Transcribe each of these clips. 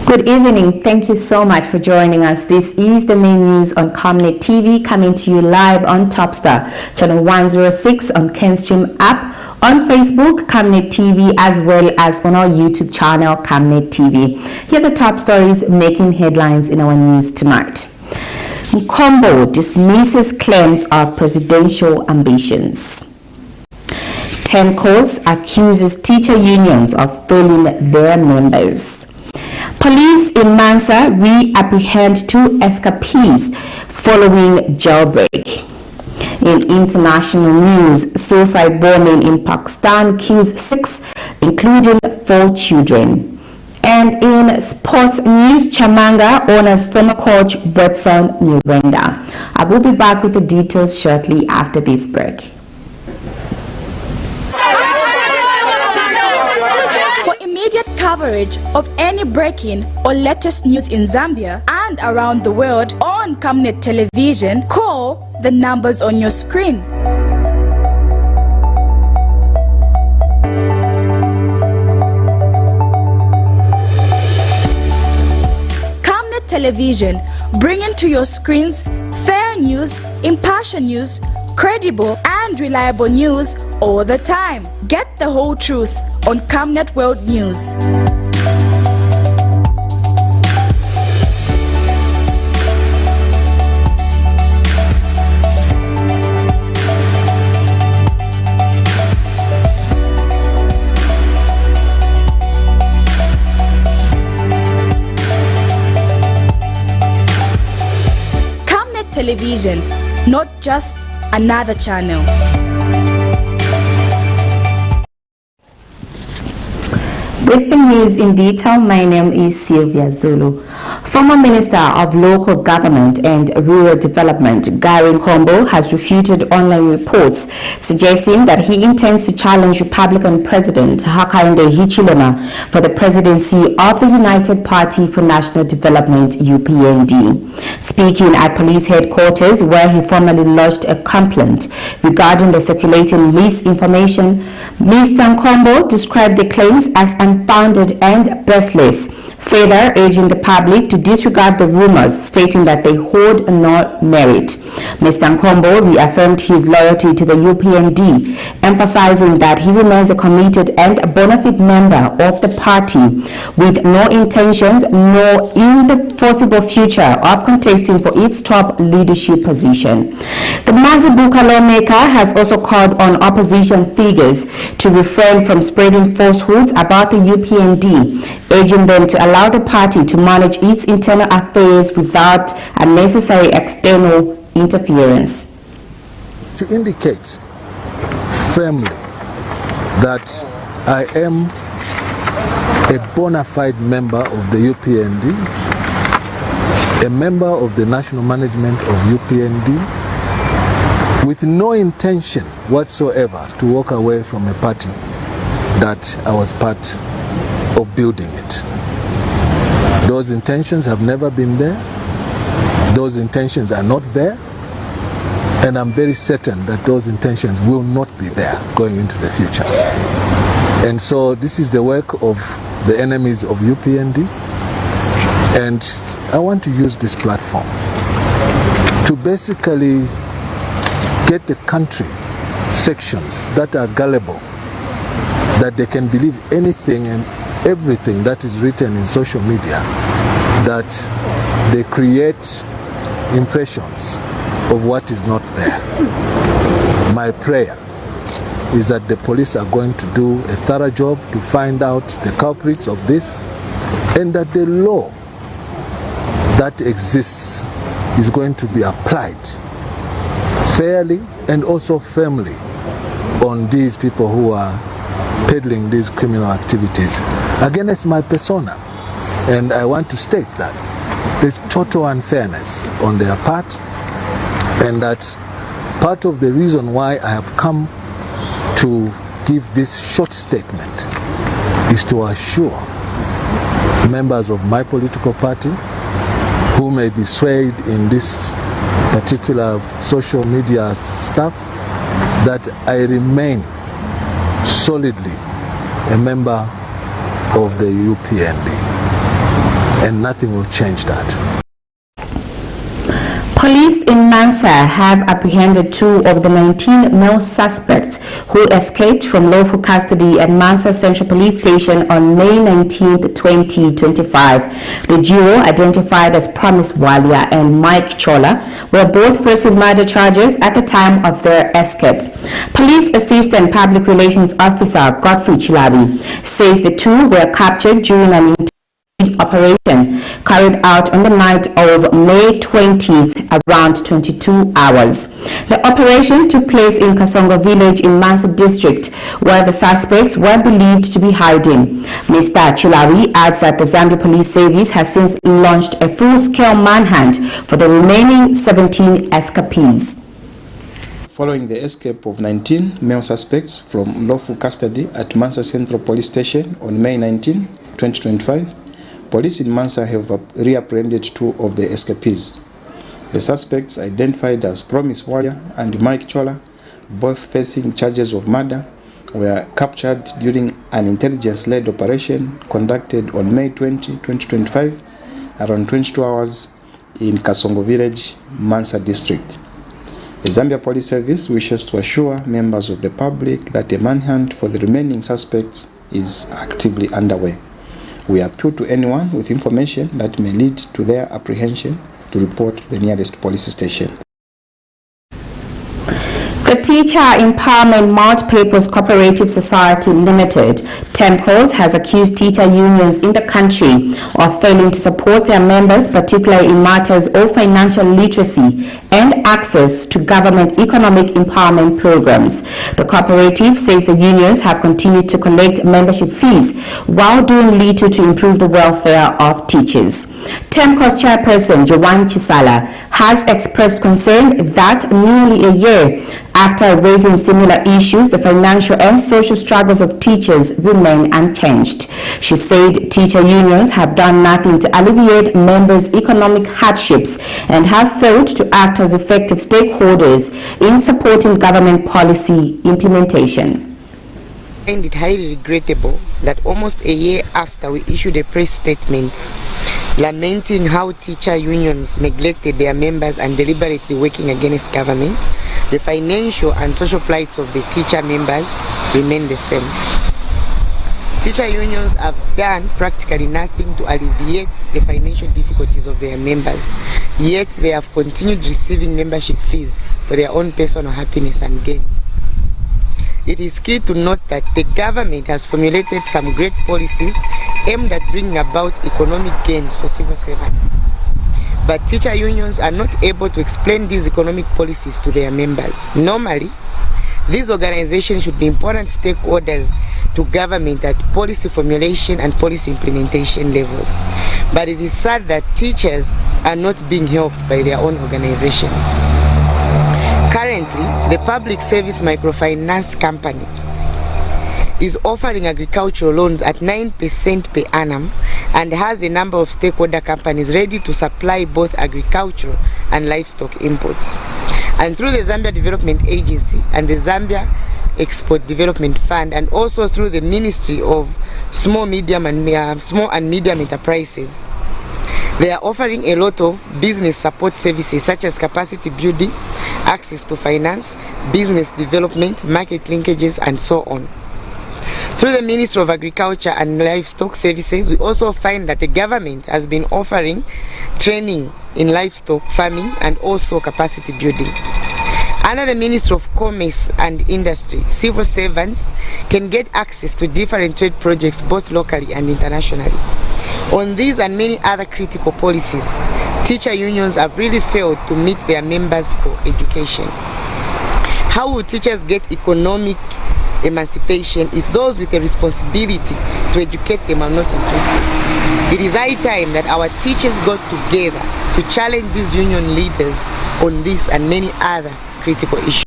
Good evening. Thank you so much for joining us. This is the main news on Camnet TV, coming to you live on Topstar, channel 106 on Kenstream app, on Facebook, Camnet TV, as well as on our YouTube channel, Camnet TV. Here are the top stories making headlines in our news tonight. NKOMBO dismisses claims of presidential ambitions. TEMCOS accuses teacher unions of failing their members. Police in MANSA re-apprehend 2 escapees following jailbreak. In international news, suicide bombing in Pakistan kills 6, including 4 children. And in sports news, CHAMANGA honors former coach WEDSON NYIRENDA. I will be back with the details shortly after this break. Immediate coverage of any breaking or latest news in Zambia and around the world on Camnet television, call the numbers on your screen. Camnet television, bringing to your screens fair news, impartial news, credible and reliable news all the time. Get the whole truth on Camnet World News. Camnet Television, not just another channel. With the news in detail, my name is Sylvia Zulu. Former Minister of Local Government and Rural Development, Gary NKOMBO, has refuted online reports suggesting that he intends to challenge Republican President Hakainde Hichilema for the presidency of the United Party for National Development, UPND. Speaking at police headquarters, where he formally lodged a complaint regarding the circulating misinformation, Mr. NKOMBO described the claims as unfounded and baseless, further urging the public to disregard the rumors, stating that they hold no merit. Mr. NKOMBO reaffirmed his loyalty to the UPND, emphasizing that he remains a committed and bona fide member of the party, with no intentions nor in the foreseeable future of contesting for its top leadership position. The Mazibuka lawmaker has also called on opposition figures to refrain from spreading falsehoods about the UPND, urging them to allow the party to manage its internal affairs without unnecessary external interference. To indicate firmly that I am a bona fide member of the UPND, a member of the national management of UPND, with no intention whatsoever to walk away from a party that I was part of building it. Those intentions have never been there. Those intentions are not there. And I'm very certain that those intentions will not be there going into the future. And so this is the work of the enemies of UPND. And I want to use this platform to basically get the country sections that are gullible, that they can believe anything and everything that is written in social media, that they create impressions of what is not there. My prayer is that the police are going to do a thorough job to find out the culprits of this, and that the law that exists is going to be applied fairly and also firmly on these people who are peddling these criminal activities against my persona. And I want to state that there's total unfairness on their part, and that part of the reason why I have come to give this short statement is to assure members of my political party who may be swayed in this particular social media stuff that I remain solidly a member of the UPND. and nothing will change that. Police in MANSA have apprehended 2 of the 19 male suspects who escaped from lawful custody at MANSA Central Police Station on May 19, 2025. The duo, identified as Promise Walia and Mike Chola, were both facing murder charges at the time of their escape. Police Assistant Public Relations Officer Godfrey Chilabi says the 2 were captured during an operation carried out on the night of May 20th around 22 hours. The operation took place in Kasongo village in Mansa district, where the suspects were believed to be hiding. Mr. Chilawi adds that the Zambia Police Service has since launched a full-scale manhunt for the remaining 17 escapees. Following the escape of 19 male suspects from lawful custody at Mansa Central Police Station on May 19, 2025, police in Mansa have reapprehended 2 of the escapees. The suspects, identified as Promise Walia and Mike Chola, both facing charges of murder, were captured during an intelligence-led operation conducted on May 20, 2025, around 22 hours in Kasongo village, Mansa district. The Zambia Police Service wishes to assure members of the public that a manhunt for the remaining suspects is actively underway. We appeal to anyone with information that may lead to their apprehension to report to the nearest police station. The Teacher Empowerment Multipurpose Cooperative Society Limited, TEMCOS, has accused teacher unions in the country of failing to support their members, particularly in matters of financial literacy and access to government economic empowerment programs. The cooperative says the unions have continued to collect membership fees while doing little to improve the welfare of teachers. TEMCOS chairperson Joanne Chisala has expressed concern that nearly a year after raising similar issues, the financial and social struggles of teachers remain unchanged. She said teacher unions have done nothing to alleviate members' economic hardships and have failed to act as effective stakeholders in supporting government policy implementation. I find it highly regrettable that almost a year after we issued a press statement lamenting how teacher unions neglected their members and deliberately working against government, the financial and social plights of the teacher members remain the same. Teacher unions have done practically nothing to alleviate the financial difficulties of their members, yet they have continued receiving membership fees for their own personal happiness and gain. It is key to note that the government has formulated some great policies aimed at bringing about economic gains for civil servants. But teacher unions are not able to explain these economic policies to their members. Normally, these organizations should be important stakeholders to government at policy formulation and policy implementation levels. But it is sad that teachers are not being helped by their own organizations. Currently, the Public Service Microfinance Company is offering agricultural loans at 9% per annum and has a number of stakeholder companies ready to supply both agricultural and livestock inputs. And through the Zambia Development Agency and the Zambia Export Development Fund, and also through the Ministry of Small and Medium Enterprises, they are offering a lot of business support services such as capacity building, access to finance, business development, market linkages, and so on. Through the Ministry of Agriculture and Livestock Services, we also find that the government has been offering training in livestock farming and also capacity building. Under the Ministry of Commerce and Industry, civil servants can get access to different trade projects both locally and internationally. On these and many other critical policies, teacher unions have really failed to meet their members for education. How will teachers get economic emancipation if those with a responsibility to educate them are not interested? It is high time that our teachers got together to challenge these union leaders on this and many other critical issues.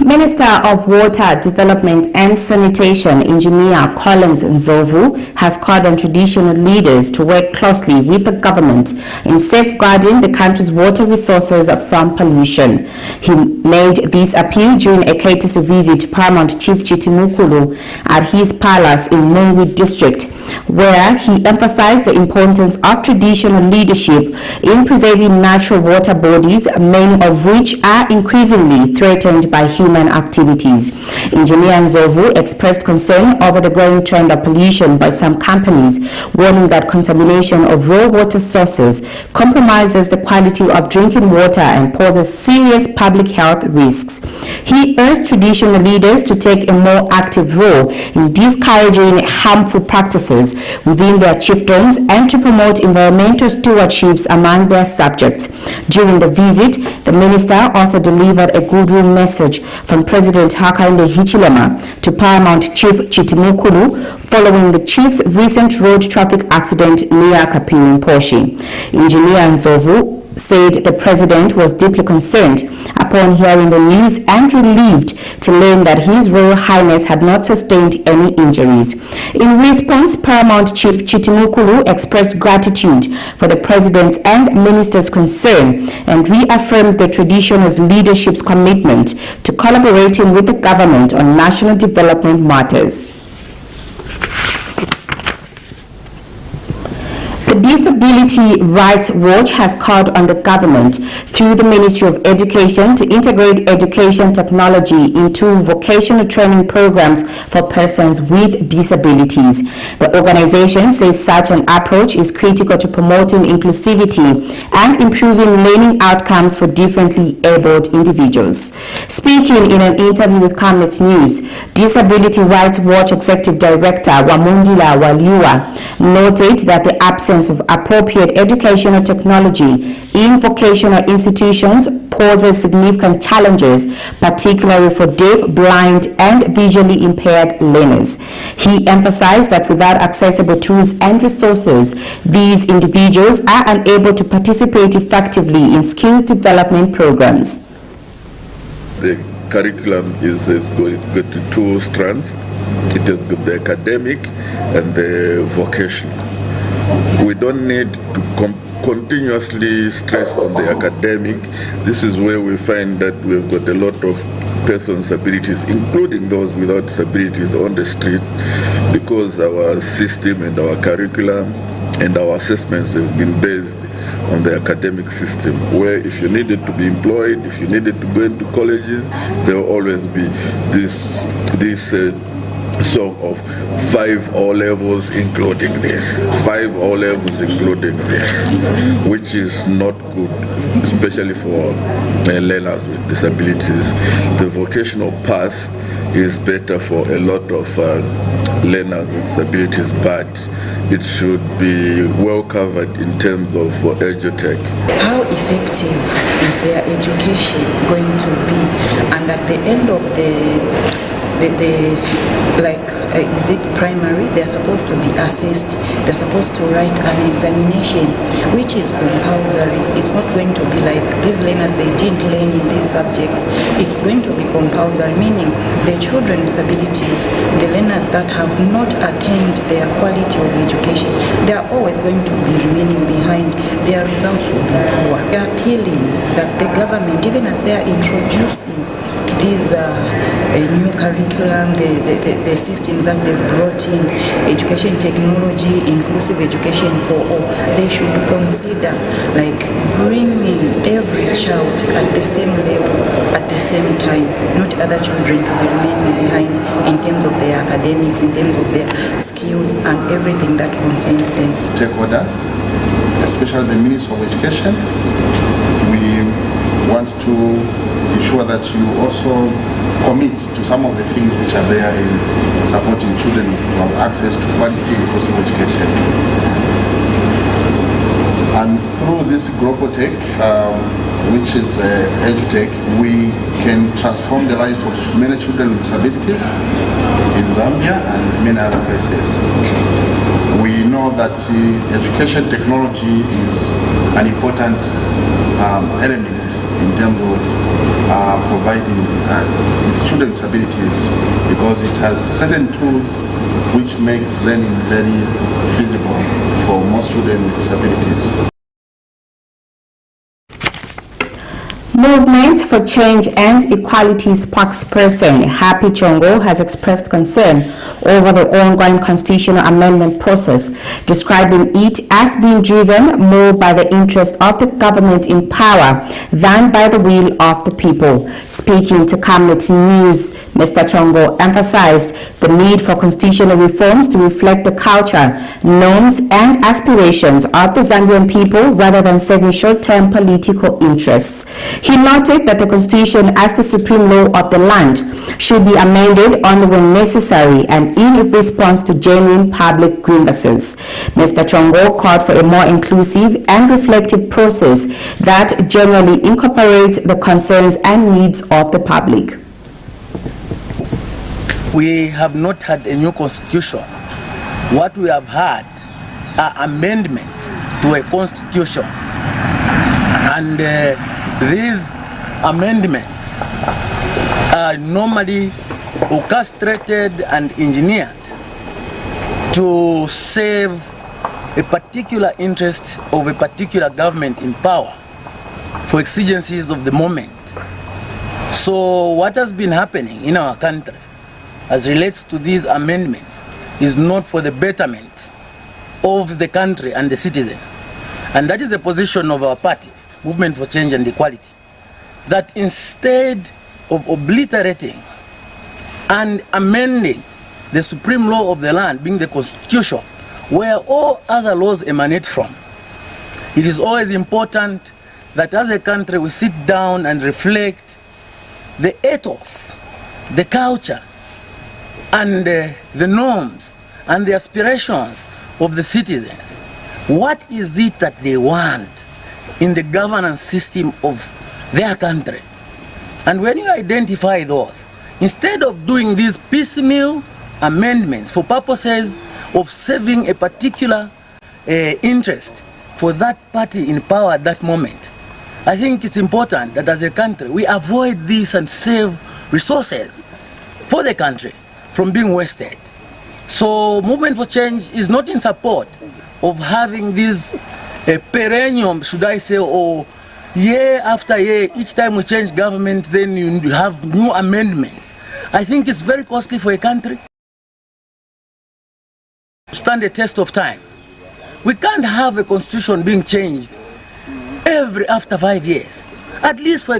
Minister of Water Development and Sanitation, Engineer Collins Nzovu, has called on traditional leaders to work closely with the government in safeguarding the country's water resources from pollution. He made this appeal during a courtesy visit to Paramount Chief Chitimukulu at his palace in Mungwi district. where he emphasized the importance of traditional leadership in preserving natural water bodies, many of which are increasingly threatened by human activities. Engineer Nzovu expressed concern over the growing trend of pollution by some companies, warning that contamination of raw water sources compromises the quality of drinking water and poses serious public health risks. He urged traditional leaders to take a more active role in discouraging harmful practices within their chiefdoms and to promote environmental stewardships among their subjects. During the visit, the minister also delivered a goodwill message from President Hakainde Hichilema to Paramount Chief Chitimukulu following the chief's recent road traffic accident near Kapirimposhi. Engineer Nzovu said the president was deeply concerned upon hearing the news and relieved to learn that His Royal Highness had not sustained any injuries. In response, Paramount Chief Chitimukulu expressed gratitude for the president's and minister's concern and reaffirmed the traditional's leadership's commitment to collaborating with the government on national development matters. The Disability Rights Watch has called on the government through the Ministry of Education to integrate education technology into vocational training programs for persons with disabilities. The organization says such an approach is critical to promoting inclusivity and improving learning outcomes for differently abled individuals. Speaking in an interview with Camnet News, Disability Rights Watch Executive Director Wamundila Waliwa noted that the absence of appropriate educational technology in vocational institutions poses significant challenges, particularly for deaf, blind, and visually impaired learners. He emphasized that without accessible tools and resources, these individuals are unable to participate effectively in skills development programs. The curriculum is got two strands. It has got the academic and the vocational. We don't need to continuously stress on the academic. This is where we find that we've got a lot of persons with disabilities, including those without disabilities, on the street, because our system and our curriculum and our assessments have been based on the academic system, where if you needed to be employed, if you needed to go into colleges, there will always be this song of 5 O-levels including this, 5 O-levels including this, which is not good, especially for learners with disabilities. The vocational path is better for a lot of learners with disabilities, but it should be well covered in terms of edutech. How effective is their education going to be? And at the end of is it primary? They're supposed to be assessed. They're supposed to write an examination, which is compulsory. It's not going to be like these learners, they didn't learn in these subjects. It's going to be compulsory, meaning the children with disabilities, the learners that have not attained their quality of education, they are always going to be remaining behind. Their results will be poor. They are appealing that the government, even as they are introducing these new curriculum, the systems that they've brought in, education technology, inclusive education for all, they should consider like bringing every child at the same level at the same time, not other children to be remaining behind in terms of their academics, in terms of their skills and everything that concerns them. Stakeholders, especially the Ministry of Education, we want to ensure that you also commit to some of the things which are there in supporting children to have access to quality inclusive education. And through this global tech, which is EduTech, we can transform the life of many children with disabilities in Zambia and many other places. We know that education technology is an important element in terms of providing with children with disabilities, because it has certain tools which makes learning very feasible for most children with disabilities. Movement for Change and Equality spokesperson Happy Chongo has expressed concern over the ongoing constitutional amendment process, describing it as being driven more by the interest of the government in power than by the will of the people. Speaking to Camnet News, Mr. Chongo emphasized the need for constitutional reforms to reflect the culture, norms and aspirations of the Zambian people rather than serving short-term political interests. He noted that the Constitution, as the supreme law of the land, should be amended only when necessary and in response to genuine public grievances. Mr. Chongo called for a more inclusive and reflective process that generally incorporates the concerns and needs of the public. We have not had a new constitution. What we have had are amendments to a constitution. And these amendments are normally orchestrated and engineered to serve a particular interest of a particular government in power for exigencies of the moment. So what has been happening in our country as relates to these amendments is not for the betterment of the country and the citizen. And that is the position of our party, Movement for Change and Equality, that instead of obliterating and amending the supreme law of the land, being the Constitution, where all other laws emanate from, it is always important that as a country we sit down and reflect the ethos, the culture, and the norms and the aspirations of the citizens. What is it that they want in the governance system of their country? And when you identify those, instead of doing these piecemeal amendments for purposes of serving a particular interest for that party in power at that moment, I think it's important that as a country we avoid this and save resources for the country from being wasted. So Movement for Change is not in support of having this perennial, should I say, or year after year, each time we change government, then you have new amendments. I think it's very costly for a country to stand the test of time. We can't have a constitution being changed after 5 years, at least for a